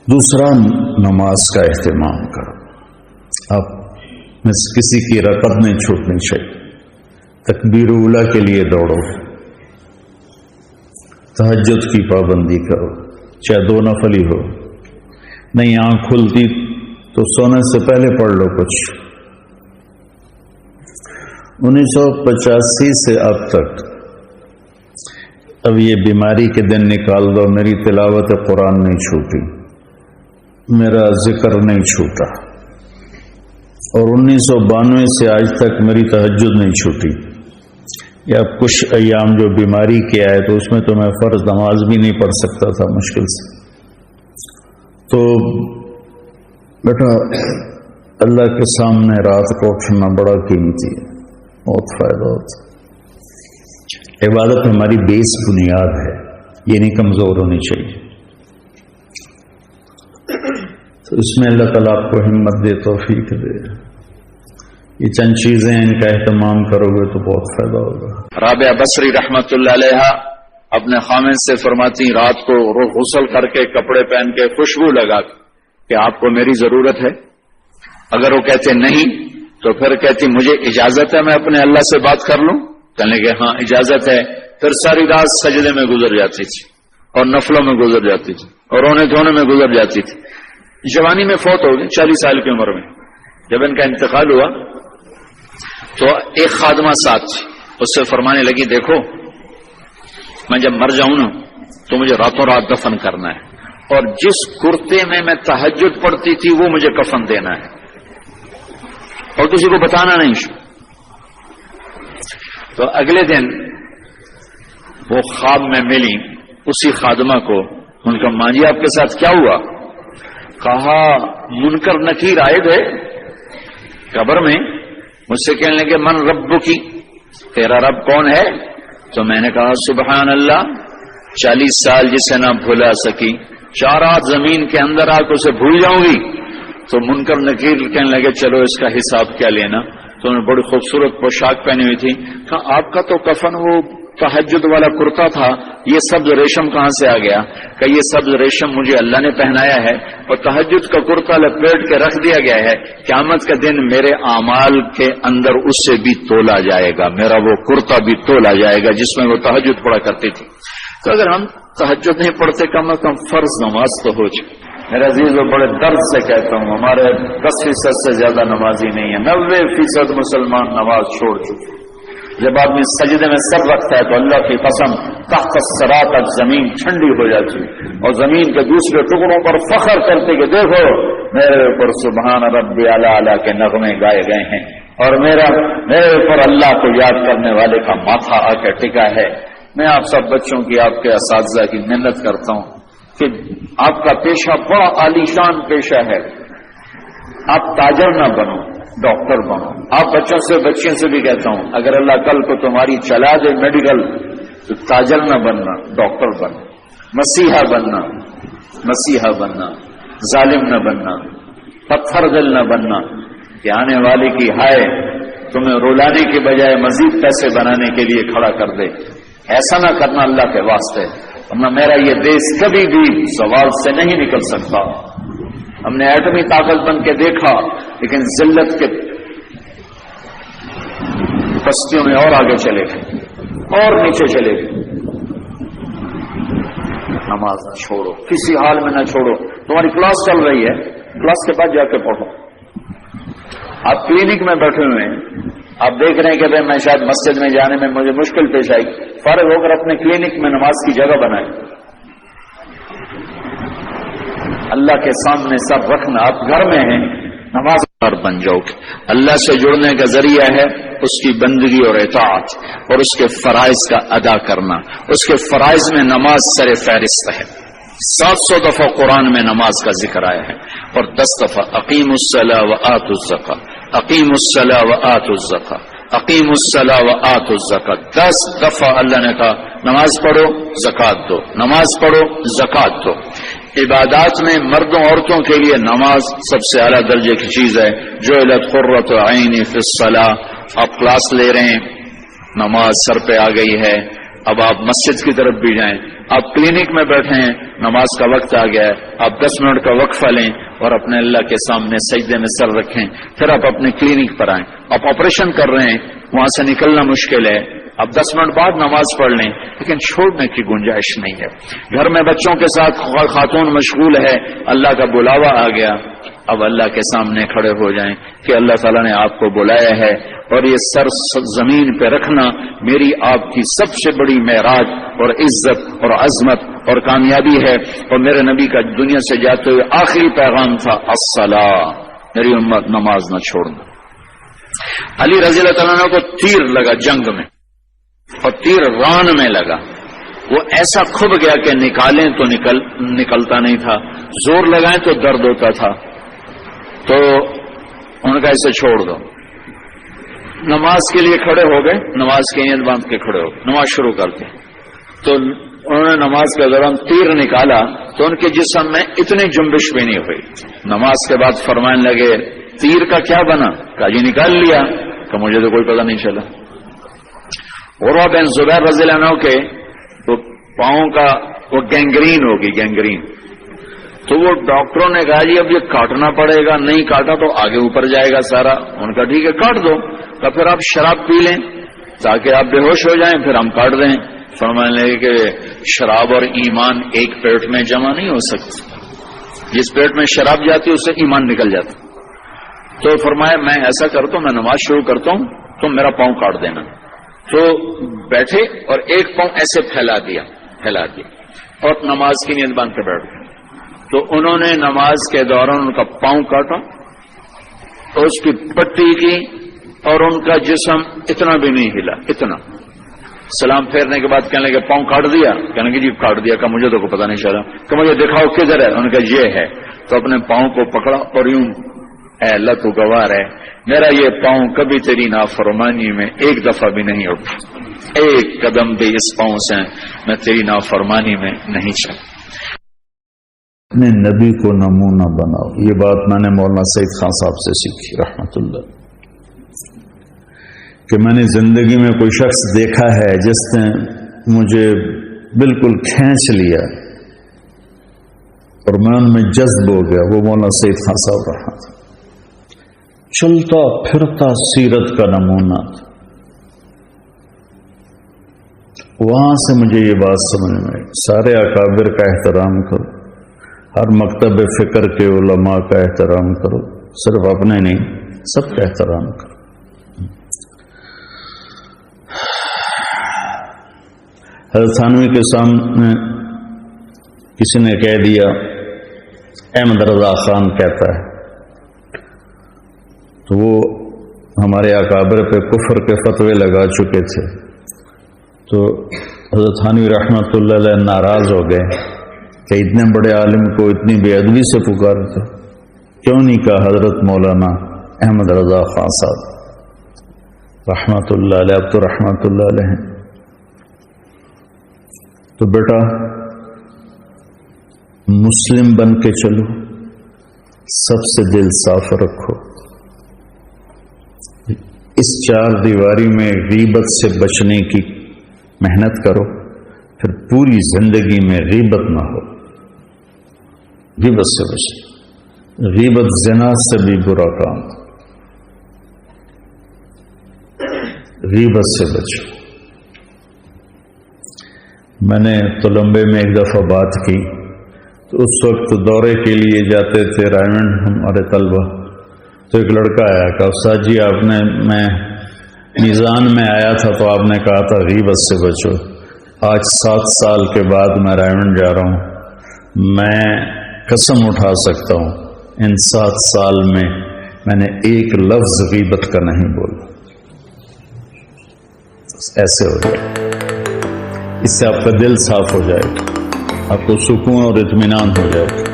دوسرا، نماز کا اہتمام کرو. اب کسی کی رکعت نہیں چھوٹنی چاہیے. تکبیر اولیٰ کے لیے دوڑو، تہجد کی پابندی کرو، چاہے 2 نفل ہی ہو. نہیں آنکھ کھلتی تو سونے سے پہلے پڑھ لو کچھ. 1985 سے اب تک اب یہ بیماری کے دن نکال دو، میری تلاوت قرآن نہیں چھوٹی، میرا ذکر نہیں چھوٹا، اور 1992 سے آج تک میری تہجد نہیں چھوٹی. یا کچھ ایام جو بیماری کے آئے تو اس میں تو میں فرض نماز بھی نہیں پڑھ سکتا تھا مشکل سے. تو بیٹا اللہ کے سامنے رات کو اٹھنا بڑا قیمتی ہے، بہت فائدہ ہوتا. عبادت ہماری بیس بنیاد ہے، یہ نہیں کمزور ہونی چاہیے. تو اس میں اللہ تعالیٰ آپ کو ہمت دے، توفیق دے. یہ چند چیزیں ان کا اہتمام کرو گے تو بہت فائدہ ہوگا. رابعہ بصری رحمت اللہ علیہ اپنے خامن سے فرماتی رات کو غسل کر کے کپڑے پہن کے خوشبو لگا کہ آپ کو میری ضرورت ہے. اگر وہ کہتے نہیں تو پھر کہتی مجھے اجازت ہے میں اپنے اللہ سے بات کر لوں. کہنے کہ ہاں اجازت ہے. پھر ساری رات سجدے میں گزر جاتی تھی اور نفلوں میں گزر جاتی تھی اور رونے دھونے میں گزر جاتی تھی. جوانی میں فوت ہو گئی 40 سال کی عمر میں. جب ان کا انتقال ہوا تو ایک خادمہ ساتھ تھی، اس سے فرمانے لگی دیکھو میں جب مر جاؤں نا تو مجھے راتوں رات دفن کرنا ہے، اور جس کرتے میں تہجد پڑھتی تھی وہ مجھے کفن دینا ہے اور کسی کو بتانا نہیں. تو اگلے دن وہ خواب میں ملی اسی خادمہ کو. ان کا ماں جی آپ کے ساتھ کیا ہوا؟ کہا منکر نکیر آئے تھے قبر میں، مجھ سے کہنے لگے من رب کی، تیرا رب کون ہے؟ تو میں نے کہا سبحان اللہ، 40 سال جسے نہ بھولا سکی 4 رات زمین کے اندر آ کے اسے بھول جاؤں گی. تو منکر نکیر کہنے لگے چلو اس کا حساب کیا لینا. تو انہوں نے بڑی خوبصورت پوشاک پہنی ہوئی تھی. کہا آپ کا تو کفن وہ تہجد والا کرتا تھا، یہ سبز ریشم کہاں سے آ گیا؟ کہ یہ سبز ریشم مجھے اللہ نے پہنایا ہے اور تہجد کا کرتا لپیٹ کے رکھ دیا گیا ہے. قیامت کا دن میرے اعمال کے اندر اس سے بھی تولا جائے گا، میرا وہ کرتا بھی تولا جائے گا جس میں وہ تہجد پڑھا کرتی تھی. تو اگر ہم تہجد نہیں پڑھتے کم از کم فرض نماز تو ہو جائے. میرے عزیز وہ بڑے درد سے کہتا ہوں ہمارے 10% سے زیادہ نمازی نہیں ہے. 90% مسلمان نماز چھوڑ چکے. جب آدمی سجدے میں سر رکھتا ہے تو اللہ کی قسم تحت الصراط تک زمین ٹھنڈی ہو جاتی ہے اور زمین کے دوسرے ٹکڑوں پر فخر کرتے کہ دیکھو میرے اوپر سبحان ربی اعلی اعلی کے نغمے گائے گئے ہیں اور میرے اوپر اللہ کو یاد کرنے والے کا ماتھا آ کے ٹکا ہے. میں آپ سب بچوں کی، آپ کے اساتذہ کی محنت کرتا ہوں کہ آپ کا پیشہ بڑا عالیشان پیشہ ہے. آپ تاجر نہ بنو، ڈاکٹر بنو. آپ بچیوں سے بھی کہتا ہوں اگر اللہ کل کو تمہاری چلا دے میڈیکل تو تاجر نہ بننا، ڈاکٹر بننا. مسیحا بننا، ظالم نہ بننا، پتھر دل نہ بننا کہ آنے والے کی ہائے تمہیں رولانے کے بجائے مزید پیسے بنانے کے لیے کھڑا کر دے. ایسا نہ کرنا اللہ کے واسطے. ورنہ میرا یہ دیش کبھی بھی زوال سے نہیں نکل سکتا. ہم نے ایٹمی طاقت بن کے دیکھا لیکن ذلت کے بستیوں میں اور آگے چلے گئے اور نیچے چلے گئے. نماز نہ چھوڑو، کسی حال میں نہ چھوڑو. تمہاری کلاس چل رہی ہے، کلاس کے بعد جا کے پڑھو. آپ کلینک میں بیٹھے ہوئے ہیں، آپ دیکھ رہے ہیں کہ میں شاید مسجد میں جانے میں مجھے مشکل پیش آئی، فارغ ہو کر اپنے کلینک میں نماز کی جگہ بنائیں. اللہ کے سامنے سب رکھنا. آپ گھر میں ہیں، نماز بن جاؤ. اللہ سے جڑنے کا ذریعہ ہے اس کی بندگی اور اطاعت اور اس کے فرائض کا ادا کرنا. اس کے فرائض میں نماز سر فہرست ہے. 700 دفعہ قرآن میں نماز کا ذکر آیا ہے اور 10 دفعہ اقیم الصلاۃ وآتوا الزکاۃ، اقیم الصلاۃ وآتوا الزکاۃ، اقیم الصلاۃ وآتوا الزکاۃ. 10 دفعہ اللہ نے کہا نماز پڑھو زکوٰۃ دو، نماز پڑھو زکوٰۃ دو. عبادات میں مردوں عورتوں کے لیے نماز سب سے اعلیٰ درجے کی چیز ہے. جعلت قرۃ عینی فی الصلاۃ. آپ کلاس لے رہے ہیں، نماز سر پہ آ گئی ہے، اب آپ مسجد کی طرف بھی جائیں، آپ کلینک میں بیٹھے ہیں، نماز کا وقت آ گیا ہے، آپ 10 منٹ کا وقفہ لیں اور اپنے اللہ کے سامنے سجدے میں سر رکھیں، پھر آپ اپنے کلینک پر آئیں۔ آپ آپریشن کر رہے ہیں، وہاں سے نکلنا مشکل ہے، اب 10 منٹ بعد نماز پڑھ لیں، لیکن چھوڑنے کی گنجائش نہیں ہے۔ گھر میں بچوں کے ساتھ خاتون مشغول ہے، اللہ کا بلاوا آ گیا، اب اللہ کے سامنے کھڑے ہو جائیں کہ اللہ تعالیٰ نے آپ کو بلایا ہے اور یہ سر زمین پہ رکھنا میری آپ کی سب سے بڑی معراج اور عزت اور عظمت اور کامیابی ہے، اور میرے نبی کا دنیا سے جاتے ہوئے آخری پیغام تھا الصلاۃ، میری امت نماز نہ چھوڑنا۔ علی رضی اللہ تعالیٰ عنہ کو تیر لگا جنگ میں، اور تیر ران میں لگا، وہ ایسا کھب گیا کہ نکالیں تو نکلتا نہیں تھا، زور لگائیں تو درد ہوتا تھا، تو ان کا اسے چھوڑ دو۔ نماز کے لیے کھڑے ہو گئے، نماز کی نیت باندھ کے کھڑے ہو گئے، نماز شروع کرتے، تو انہوں نے نماز کے دوران تیر نکالا تو ان کے جسم میں اتنی جنبش بھی نہیں ہوئی۔ نماز کے بعد فرمانے لگے تیر کا کیا بنا؟ کہا جی نکال لیا، کہ مجھے تو کوئی پتہ نہیں چلا۔ عروہ بن زبیر رضی اللہ عنہ کے وہ پاؤں کا وہ گینگرین ہوگی، گینگرین، تو وہ ڈاکٹروں نے کہا جی اب یہ کاٹنا پڑے گا، نہیں کاٹا تو آگے اوپر جائے گا سارا۔ ان کا ٹھیک ہے کاٹ دو، تو پھر آپ شراب پی لیں تاکہ آپ بے ہوش ہو جائیں، پھر ہم کاٹ دیں۔ فرمانے لگے کہ شراب اور ایمان ایک پیٹ میں جمع نہیں ہو سکتی، جس پیٹ میں شراب جاتی ہے اس سے ایمان نکل جاتا۔ تو فرمایا میں ایسا کرتا ہوں، میں نماز شروع کرتا ہوں، تم میرا پاؤں کاٹ دینا۔ تو بیٹھے اور ایک پاؤں ایسے پھیلا دیا اور نماز کی نیت باندھ کے بیٹھ گئے۔ تو انہوں نے نماز کے دوران ان کا پاؤں کاٹا اور اس کی پٹی کی، اور ان کا جسم اتنا بھی نہیں ہلا، اتنا۔ سلام پھیرنے کے بعد کہنے لگے پاؤں کاٹ دیا؟ کہنے لگے جی کاٹ دیا۔ کہ مجھے تو کوئی پتہ نہیں چلا، کہ مجھے دکھاؤ کدھر ہے؟ ان کا یہ ہے۔ تو اپنے پاؤں کو پکڑا اور یوں، اے اللہ تو گواہ ہے میرا یہ پاؤں کبھی تیری نافرمانی میں ایک دفعہ بھی نہیں اٹھا، ایک قدم بھی اس پاؤں سے میں تیری نافرمانی میں نہیں چلا۔ اپنے نبی کو نمونہ بناؤ، یہ بات میں نے مولانا سعید خان صاحب سے سیکھی رحمت اللہ، کہ میں نے زندگی میں کوئی شخص دیکھا ہے جس نے مجھے بالکل کھینچ لیا اور میں ان میں جذب ہو گیا، وہ مولانا سعید خان صاحب رہا تھا، چلتا پھرتا سیرت کا نمونہ تھا۔ وہاں سے مجھے یہ بات سمجھ میں آئی، سارے اکابر کا احترام کرو، ہر مکتب فکر کے علماء کا احترام کرو، صرف اپنے نہیں سب کا احترام کرو۔ حضرت تھانوی کے سامنے کسی نے کہہ دیا احمد رضا خان کہتا ہے، تو وہ ہمارے اکابر پہ کفر کے فتوے لگا چکے تھے، تو حضرت تھانوی رحمۃ اللہ علیہ ناراض ہو گئے کہ اتنے بڑے عالم کو اتنی بے ادبی سے پکارتے، کیوں نہیں کہا حضرت مولانا احمد رضا خان صاحب رحمۃ اللہ علیہ، اب تو رحمۃ اللہ علیہ ہیں۔ تو بیٹا مسلم بن کے چلو، سب سے دل صاف رکھو، اس چار دیواری میں غیبت سے بچنے کی محنت کرو، پھر پوری زندگی میں غیبت نہ ہو، غیبت سے بچو، غیبت زنا سے بھی برا کام، غیبت سے بچو۔ میں نے تلمبے میں ایک دفعہ بات کی، تو اس وقت دورے کے لیے جاتے تھے رائمنڈ ہمارے طلبہ، تو ایک لڑکا آیا کہ استاد جی آپ نے، میں میزان میں آیا تھا تو آپ نے کہا تھا غیبت سے بچو، آج 7 سال کے بعد میں رائمنڈ جا رہا ہوں، میں قسم اٹھا سکتا ہوں ان 7 سال میں نے ایک لفظ غیبت کا نہیں بولا۔ ایسے ہو جائے، اس سے آپ کا دل صاف ہو جائے گا، آپ کو سکون اور اطمینان ہو جائے گا۔